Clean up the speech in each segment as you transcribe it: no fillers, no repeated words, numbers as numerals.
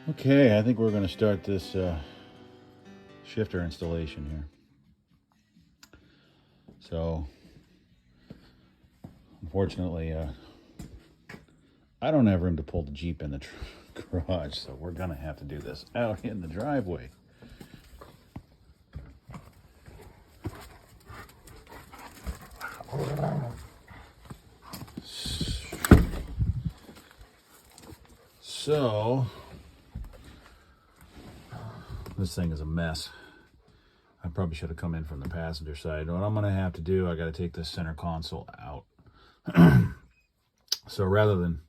Okay, I think we're going to start this shifter installation here. So, unfortunately, I don't have room to pull the Jeep in the garage, so we're going to have to do this out in the driveway. So, this thing is a mess. I probably should have come in from the passenger side. What I'm going to have to do, I got to take this center console out. So rather than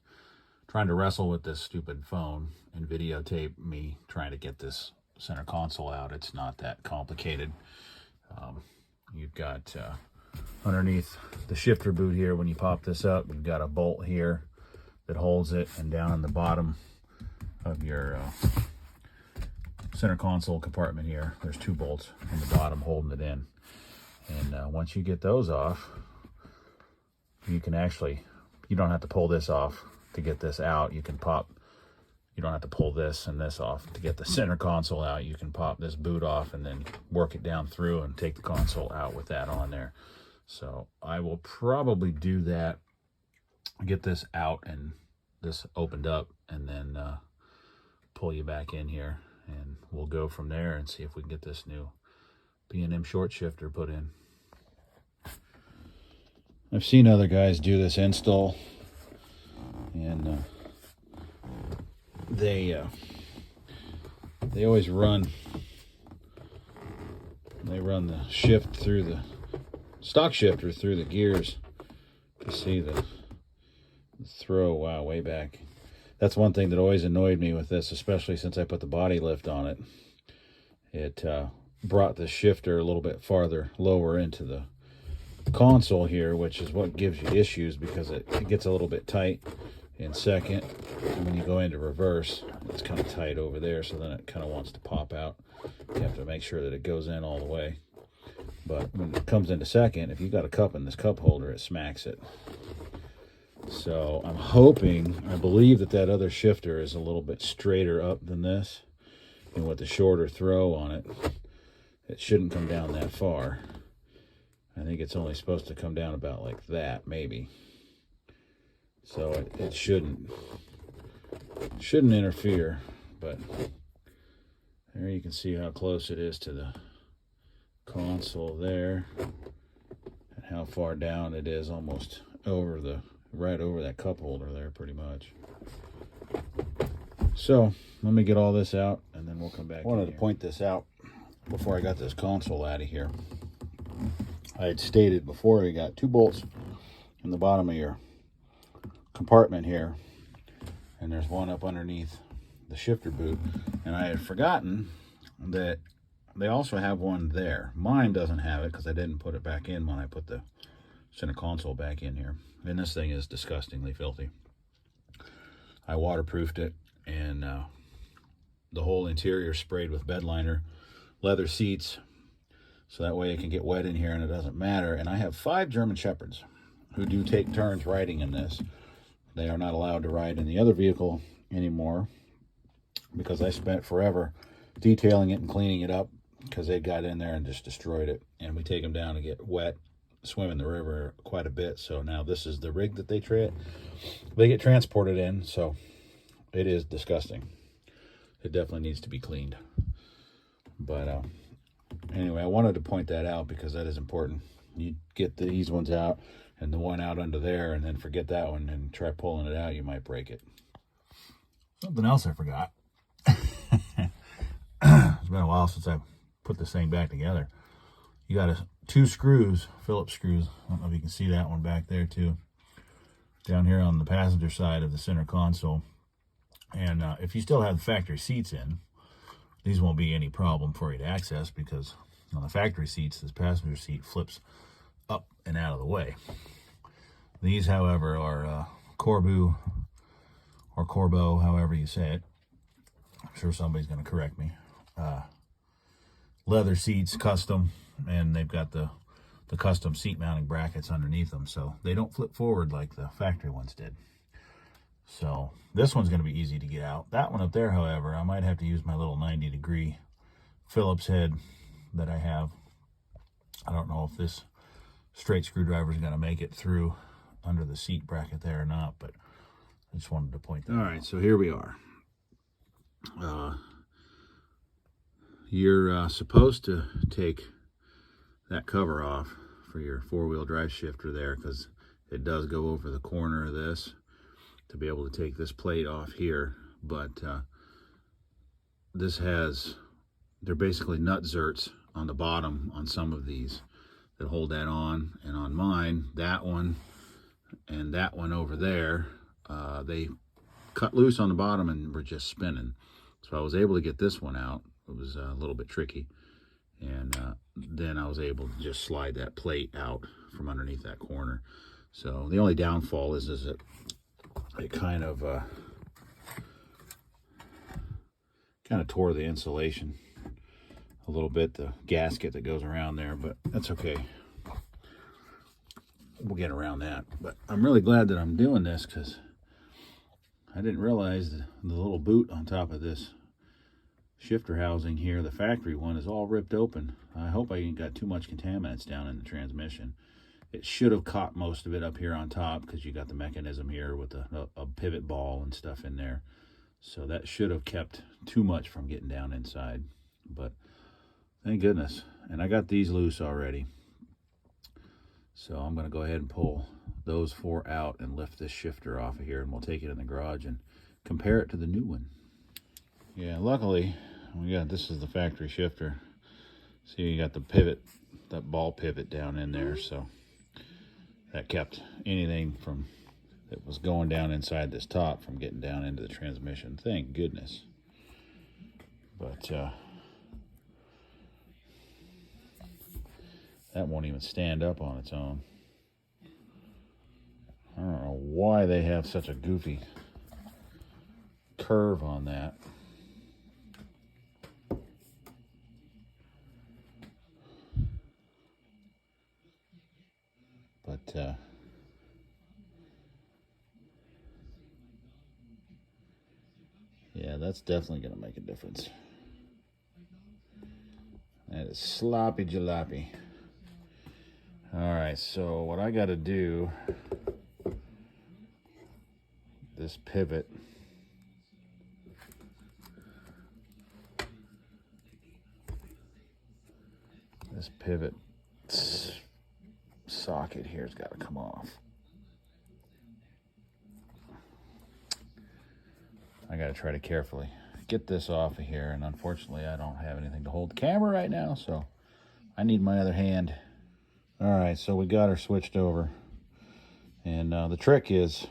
trying to wrestle with this stupid phone and videotape me trying to get this center console out, it's not that complicated. You've got underneath the shifter boot here, when you pop this up, you've got a bolt here that holds it, and down in the bottom of your center console compartment here, there's two bolts on the bottom holding it in. And once you get those off, you can actually, you don't have to pull this off to get this out. You can pop, you don't have to pull this and this off to get the center console out. You can pop this boot off and then work it down through and take the console out with that on there. So I will probably do that, get this out and this opened up, and then pull you back in here, and we'll go from there and see if we can get this new B&M short shifter put in. I've seen other guys do this install, and they always run the shift through the stock shifter through the gears to see the throw. Wow, way back. That's one thing that always annoyed me with this, especially since I put the body lift on it. It brought the shifter a little bit farther lower into the console here, which is what gives you issues, because it gets a little bit tight in second, and when you go into reverse, it's kind of tight over there, so then it kind of wants to pop out. You have to make sure that it goes in all the way. But when it comes into second, if you've got a cup in this cup holder, it smacks it. So I'm hoping, I believe that other shifter is a little bit straighter up than this, and with the shorter throw on it, it shouldn't come down that far. I think it's only supposed to come down about like that, maybe. So it shouldn't interfere, but there you can see how close it is to the console there, and how far down it is, almost over right over that cup holder there, pretty much. So let me get all this out, and then we'll come back. I wanted to point this out before I got this console out of here. I had stated before, we got two bolts in the bottom of your compartment here, and there's one up underneath the shifter boot, and I had forgotten that they also have one there. Mine doesn't have it because I didn't put it back in when I put the center console back in here, and this thing is disgustingly filthy. I waterproofed it, and the whole interior sprayed with bed liner, leather seats, so that way it can get wet in here and it doesn't matter. And I have 5 German Shepherds who do take turns riding in this. They are not allowed to ride in the other vehicle anymore because I spent forever detailing it and cleaning it up, because they got in there and just destroyed it. And we take them down to get wet, swim in the river quite a bit. So now this is the rig that they get transported in. So it is disgusting. It definitely needs to be cleaned. But anyway, I wanted to point that out because that is important. You get these ones out and the one out under there, and then forget that one and try pulling it out, you might break it. Something else I forgot. It's been a while since I put this thing back together. You got 2 screws, Phillips screws. I don't know if you can see that one back there too, down here on the passenger side of the center console. And if you still have the factory seats in, these won't be any problem for you to access, because on the factory seats, this passenger seat flips up and out of the way. These, however, are Corbu or Corbo, however you say it. I'm sure somebody's going to correct me. Leather seats, custom, and they've got the custom seat mounting brackets underneath them, so they don't flip forward like the factory ones did. So this one's going to be easy to get out. That one up there, however, I might have to use my little 90-degree Phillips head that I have. I don't know if this straight screwdriver is going to make it through under the seat bracket there or not, but I just wanted to point that out. All right, so here we are. You're supposed to take that cover off for your four-wheel drive shifter there, because it does go over the corner of this to be able to take this plate off here. But this has, they're basically nut zerts on the bottom on some of these that hold that on, and on mine, that one and that one over there, they cut loose on the bottom and were just spinning. So I was able to get this one out. It was a little bit tricky, and then I was able to just slide that plate out from underneath that corner. So the only downfall is that it kind of tore the insulation a little bit, the gasket that goes around there, but that's okay. We'll get around that. But I'm really glad that I'm doing this, because I didn't realize the little boot on top of this shifter housing here, the factory one, is all ripped open. I hope I ain't got too much contaminants down in the transmission. It should have caught most of it up here on top, because you got the mechanism here with a pivot ball and stuff in there. So that should have kept too much from getting down inside. But thank goodness. And I got these loose already. So I'm going to go ahead and pull those four out and lift this shifter off of here, and we'll take it in the garage and compare it to the new one. Yeah, luckily, this is the factory shifter. See, you got the pivot, that ball pivot down in there, so that kept anything from that was going down inside this top from getting down into the transmission. Thank goodness. But that won't even stand up on its own. I don't know why they have such a goofy curve on that. But yeah, that's definitely going to make a difference. That is sloppy jalopy. All right, so what I got to do, this pivot, socket here has got to come off. I got to try to carefully get this off of here, and unfortunately I don't have anything to hold the camera right now, so I need my other hand. All right, so we got her switched over, and the trick is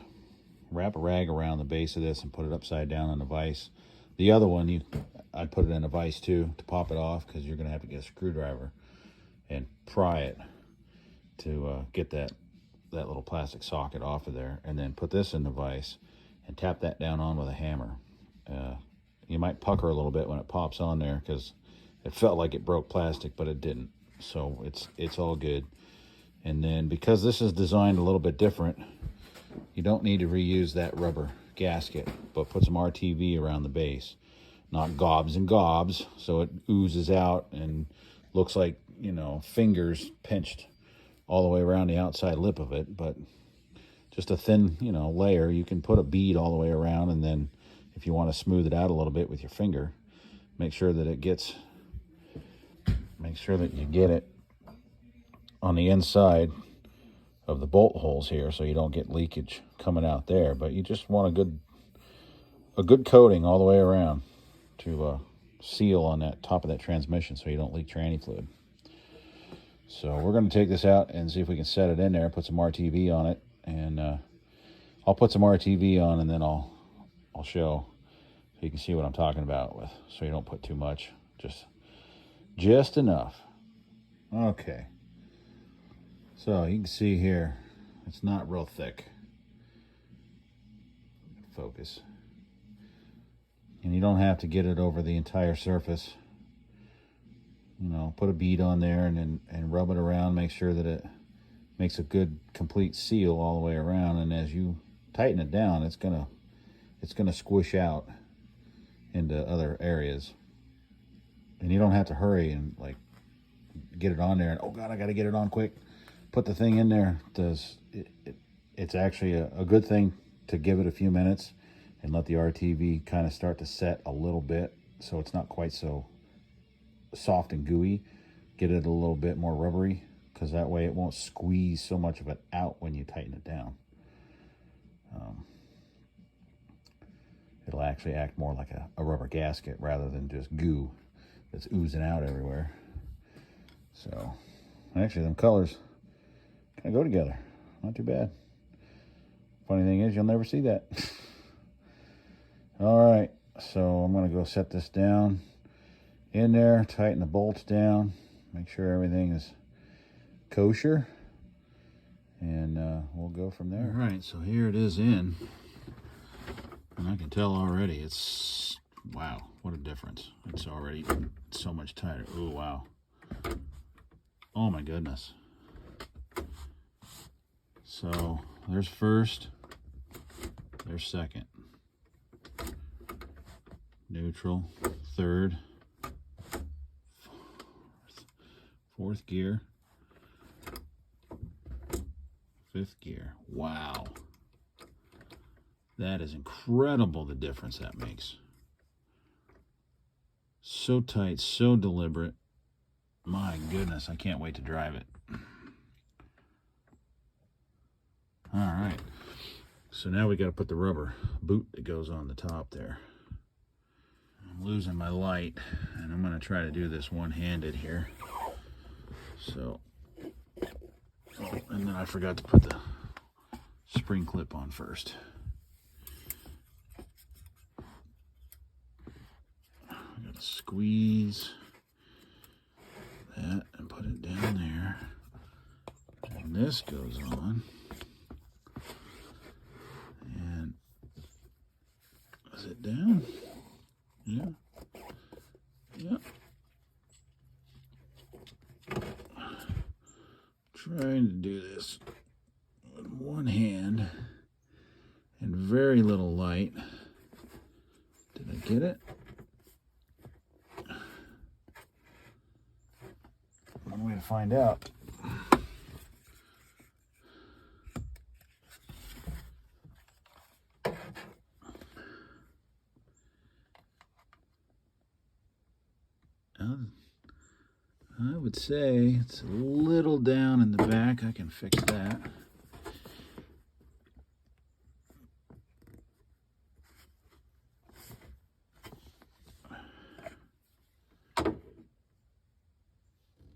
wrap a rag around the base of this and put it upside down in the vise. The other one, I'd put it in a vise too to pop it off, because you're going to have to get a screwdriver and pry it to get that little plastic socket off of there, and then put this in the vise and tap that down on with a hammer. You might pucker a little bit when it pops on there, because it felt like it broke plastic, but it didn't. So it's all good. And then, because this is designed a little bit different, you don't need to reuse that rubber gasket, but put some RTV around the base. Not gobs and gobs, so it oozes out and looks like, fingers pinched all the way around the outside lip of it, but just a thin, layer. You can put a bead all the way around, and then if you want to smooth it out a little bit with your finger, make sure that you get it on the inside of the bolt holes here, so you don't get leakage coming out there. But you just want a good coating all the way around to seal on that top of that transmission, so you don't leak tranny fluid. So we're going to take this out and see if we can set it in there, put some RTV on it, and I'll put some RTV on, and then I'll show, so you can see what I'm talking about with, so you don't put too much, just enough. Okay. So you can see here, it's not real thick. Focus. And you don't have to get it over the entire surface. Put a bead on there and rub it around, make sure that it makes a good complete seal all the way around. And as you tighten it down, it's gonna it's going to squish out into other areas. And you don't have to hurry and like get it on there. And, oh God, I got to get it on quick. Put the thing in there. It's actually a good thing to give it a few minutes and let the RTV kind of start to set a little bit so it's not quite so soft and gooey. Get it a little bit more rubbery, because that way it won't squeeze so much of it out when you tighten it down. It'll actually act more like a rubber gasket rather than just goo that's oozing out everywhere. So, actually, them colors kind of go together. Not too bad. Funny thing is, you'll never see that. All right, so I'm going to go set this down in there, tighten the bolts down, make sure everything is kosher, and we'll go from there. All right, so here it is in, and I can tell already it's, wow, what a difference. It's already so much tighter. Oh, wow. Oh, my goodness. So there's first, there's second, neutral, third, fourth gear, fifth gear. Wow. That is incredible, the difference that makes. So tight, so deliberate. My goodness, I can't wait to drive it. All right. So now we got to put the rubber boot that goes on the top there. I'm losing my light, and I'm going to try to do this one-handed here. So, oh, and then I forgot to put the spring clip on first. I got to squeeze that and put it down there. And this goes on. And is it down? Yeah. Yeah. Trying to do this with one hand and very little light. Did I get it? One way to find out. I would say it's a little down in the back. I can fix that.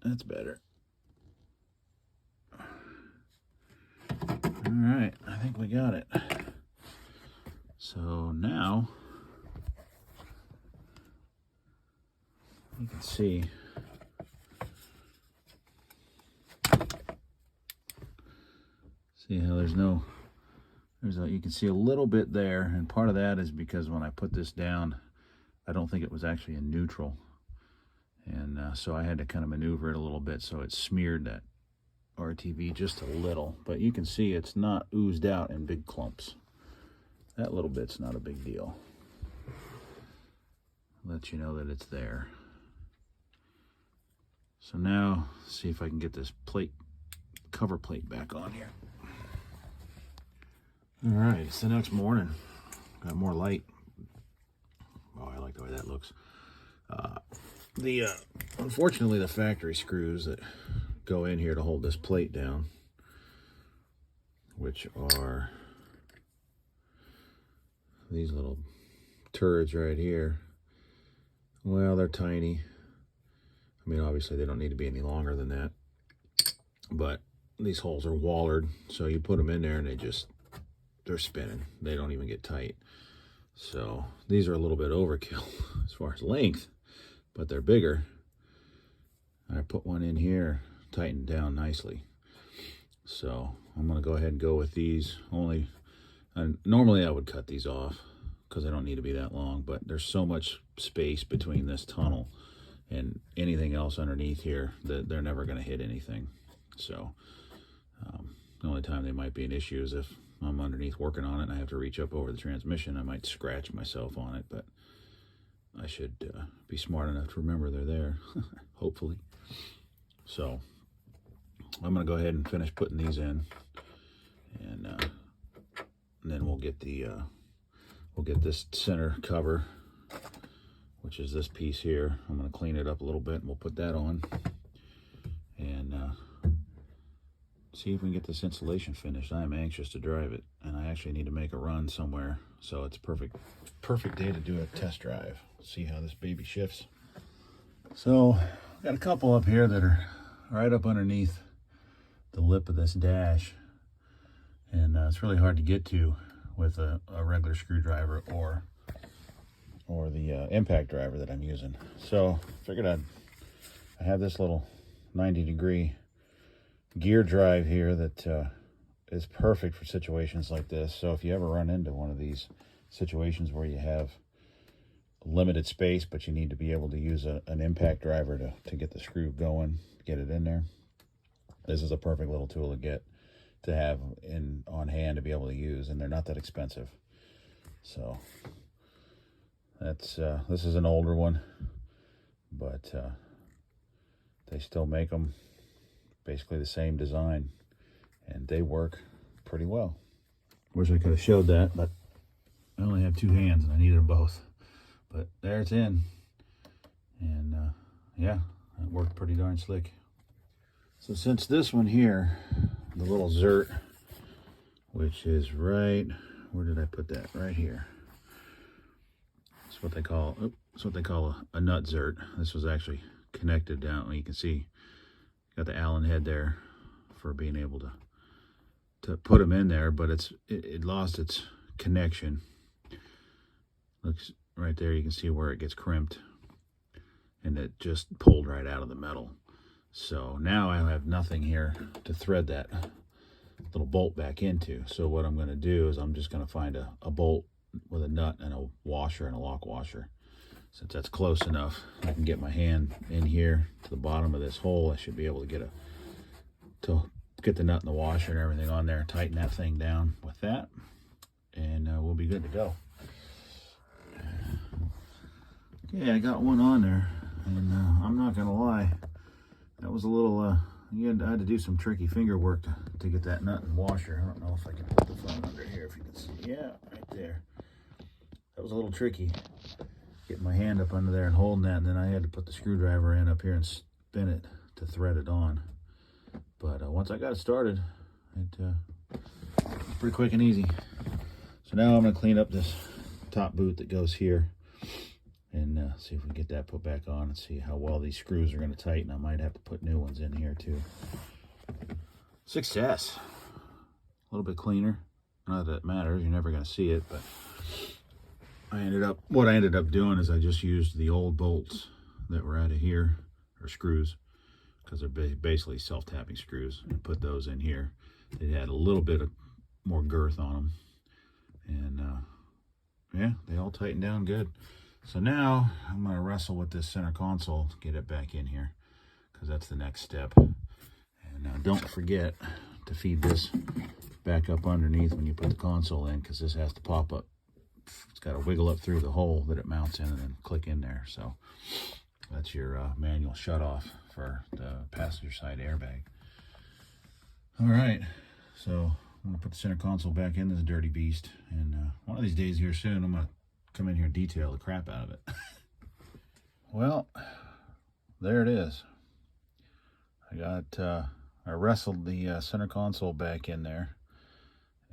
That's better. All right, I think we got it. So now you can see how you can see a little bit there, and part of that is because when I put this down, I don't think it was actually in neutral, and so I had to kind of maneuver it a little bit so it smeared that RTV just a little, but you can see it's not oozed out in big clumps. That little bit's not a big deal. Let you know that it's there. So now, see if I can get this cover plate back on here. All right, it's the next morning. Got more light. Oh, I like the way that looks. Unfortunately, the factory screws that go in here to hold this plate down, which are these little turds right here. Well, they're tiny. I mean, obviously they don't need to be any longer than that, but these holes are wallered, so you put them in there and they're spinning. They don't even get tight. So these are a little bit overkill as far as length, but they're bigger. I put one in here, tightened down nicely. So I'm going to go ahead and go with these. Normally I would cut these off because they don't need to be that long, but there's so much space between this tunnel and anything else underneath here that they're never going to hit anything. So the only time they might be an issue is if I'm underneath working on it and I have to reach up over the transmission, I might scratch myself on it, but I should be smart enough to remember they're there, hopefully. So I'm going to go ahead and finish putting these in, and then we'll get this center cover, which is this piece here. I'm going to clean it up a little bit, and we'll put that on, and see if we can get this insulation finished. I am anxious to drive it, and I actually need to make a run somewhere, so it's perfect day to do a test drive. See how this baby shifts. So got a couple up here that are right up underneath the lip of this dash, and it's really hard to get to with a regular screwdriver or the impact driver that I'm using. So figured I have this little 90-degree gear drive here that is perfect for situations like this. So if you ever run into one of these situations where you have limited space but you need to be able to use an impact driver to get the screw going, get it in there, this is a perfect little tool to have on hand to be able to use, and they're not that expensive. So that's this is an older one, but they still make them basically the same design, and they work pretty well. Wish I could have showed that, but I only have two hands and I needed them both. But there it's in, and yeah, it worked pretty darn slick. So since this one here, the little zert, which is right, where did I put that? Right here. It's what they call a nut zert. This was actually connected down. You can see, got the Allen head there for being able to put them in there, but it lost its connection. Looks right there, you can see where it gets crimped, and it just pulled right out of the metal. So now I have nothing here to thread that little bolt back into. So what I'm going to do is I'm just going to find a bolt with a nut and a washer and a lock washer. Since that's close enough, I can get my hand in here to the bottom of this hole. I should be able to get the nut and the washer and everything on there, tighten that thing down with that, and we'll be good to go. Okay, I got one on there, and I'm not gonna lie, that was a little I had to do some tricky finger work to get that nut and washer. I don't know if I can put the phone under here, if you can see. Yeah, right there. That was a little tricky, getting my hand up under there and holding that, and then I had to put the screwdriver in up here and spin it to thread it on. But once I got it started, it was pretty quick and easy. So now I'm going to clean up this top boot that goes here, and see if we can get that put back on and see how well these screws are going to tighten. I might have to put new ones in here too. Success. A little bit cleaner. Not that it matters, you're never going to see it, but what I ended up doing is I just used the old bolts that were out of here, or screws, because they're basically self-tapping screws, and put those in here. They had a little bit of more girth on them, and yeah, they all tightened down good. So now I'm going to wrestle with this center console to get it back in here, because that's the next step. And don't forget to feed this back up underneath when you put the console in, because this has to pop up. It's got to wiggle up through the hole that it mounts in and then click in there. So that's your manual shutoff for the passenger side airbag. All right, so I'm going to put the center console back in this dirty beast, and one of these days here soon I'm going to come in here and detail the crap out of it. Well, there it is. I wrestled the center console back in there,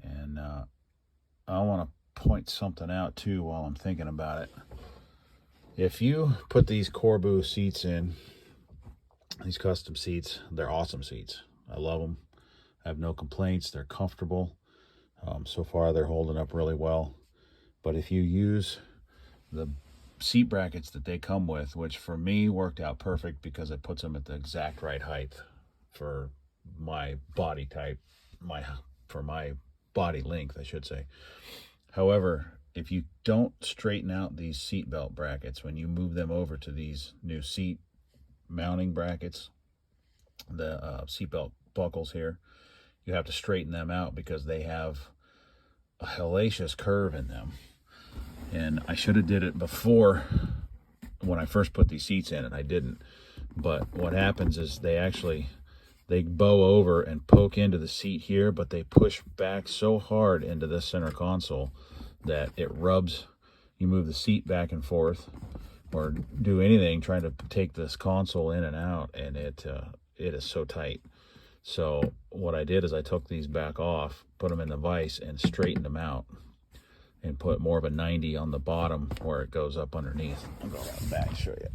and I want to point something out too while I'm thinking about it. If you put these Corbu seats in, these custom seats, they're awesome seats. I love them. I have no complaints. They're comfortable. So far they're holding up really well. But if you use the seat brackets that they come with, which for me worked out perfect because it puts them at the exact right height for my body type, for my body length, I should say. However, if you don't straighten out these seat belt brackets, when you move them over to these new seat mounting brackets, the seat belt buckles here, you have to straighten them out because they have a hellacious curve in them. And I should have did it before when I first put these seats in, and I didn't. But what happens is they bow over and poke into the seat here, but they push back so hard into this center console that it rubs. You move the seat back and forth or do anything trying to take this console in and out, and it is so tight. So what I did is I took these back off, put them in the vise, and straightened them out, and put more of a 90 on the bottom where it goes up underneath. I'll go around the back and show you.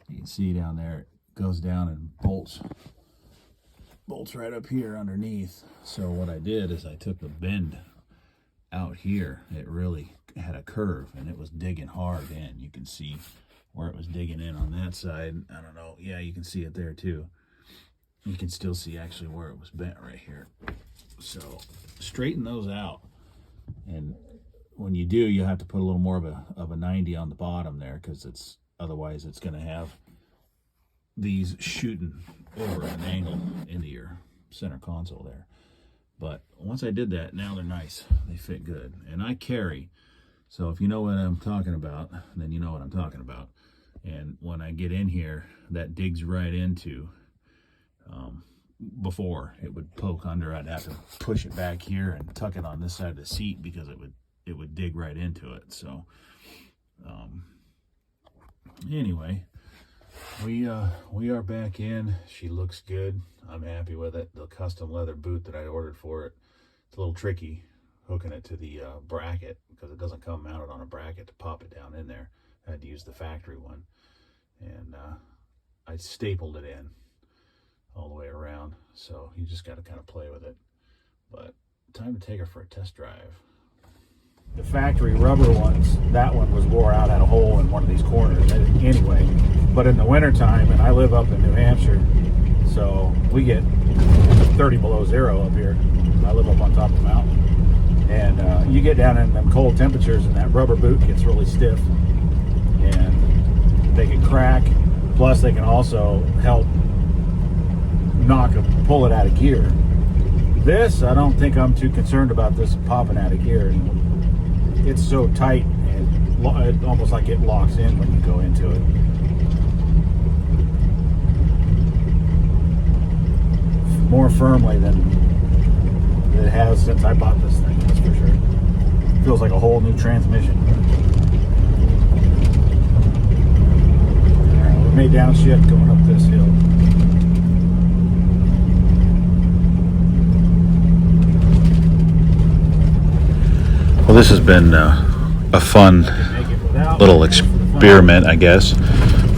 You can see down there, it goes down and bolts right up here underneath. So what I did is I took the bend out here. It really had a curve, and it was digging hard in. You can see where it was digging in on that side. I don't know. Yeah, you can see it there too. You can still see actually where it was bent right here. So straighten those out, and when you do, you have to put a little more of a 90 on the bottom there, because otherwise it's going to have these shooting over at an angle into your center console there. But once I did that, now they're nice. They fit good, and I carry. So if you know what I'm talking about, then you know what I'm talking about. And when I get in here, that digs right into. Before it would poke under, I'd have to push it back here and tuck it on this side of the seat because it would dig right into it. So anyway, we are back in. She looks good. I'm happy with it. The custom leather boot that I ordered for it, it's a little tricky hooking it to the bracket, because it doesn't come mounted on a bracket to pop it down in there. I had to use the factory one, and I stapled it in all the way around. So you just got to kind of play with it. But time to take her for a test drive. The factory rubber ones, that one was wore out, had a hole in one of these corners anyway. But in the wintertime, and I live up in New Hampshire, so we get 30 below zero up here. I live up on top of the mountain. And you get down in them cold temperatures, and that rubber boot gets really stiff. And they can crack. Plus, they can also help pull it out of gear. This, I don't think I'm too concerned about this popping out of gear. It's so tight, and it almost like it locks in when you go into it. More firmly than it has since I bought this thing, that's for sure. Feels like a whole new transmission. All right, we made downshift going up this hill. Well, this has been a fun little experiment, I guess,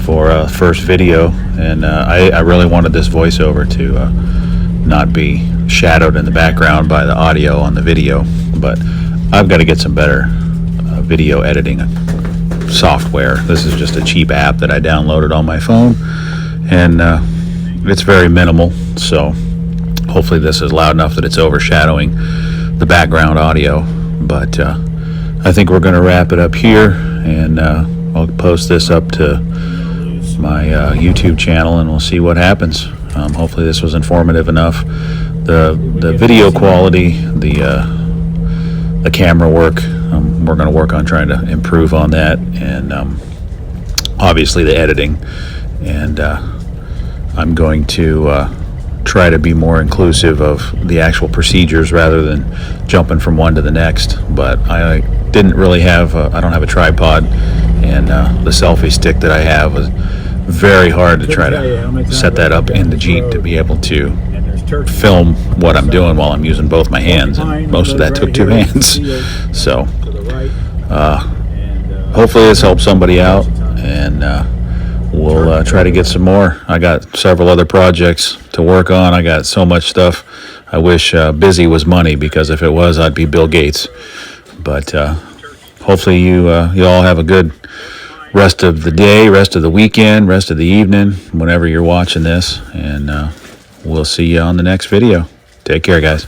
for first video, and I really wanted this voiceover to not be shadowed in the background by the audio on the video, but I've got to get some better video editing software. This is just a cheap app that I downloaded on my phone, and it's very minimal, so hopefully this is loud enough that it's overshadowing the background audio. But I think we're going to wrap it up here, and I'll post this up to my YouTube channel, and we'll see what happens. Hopefully this was informative enough. The video quality, the camera work, we're going to work on trying to improve on that, and obviously the editing. And I'm going to try to be more inclusive of the actual procedures rather than jumping from one to the next. But I didn't really have I don't have a tripod, and the selfie stick that I have was very hard to try to set that up in the Jeep to be able to film what I'm doing while I'm using both my hands, and most of that took two hands. So hopefully this helps somebody out, and we'll try to get some more. I got several other projects to work on. I got so much stuff. I wish busy was money, because if it was, I'd be Bill Gates. But hopefully you all have a good rest of the day, rest of the weekend, rest of the evening, whenever you're watching this. And we'll see you on the next video. Take care, guys.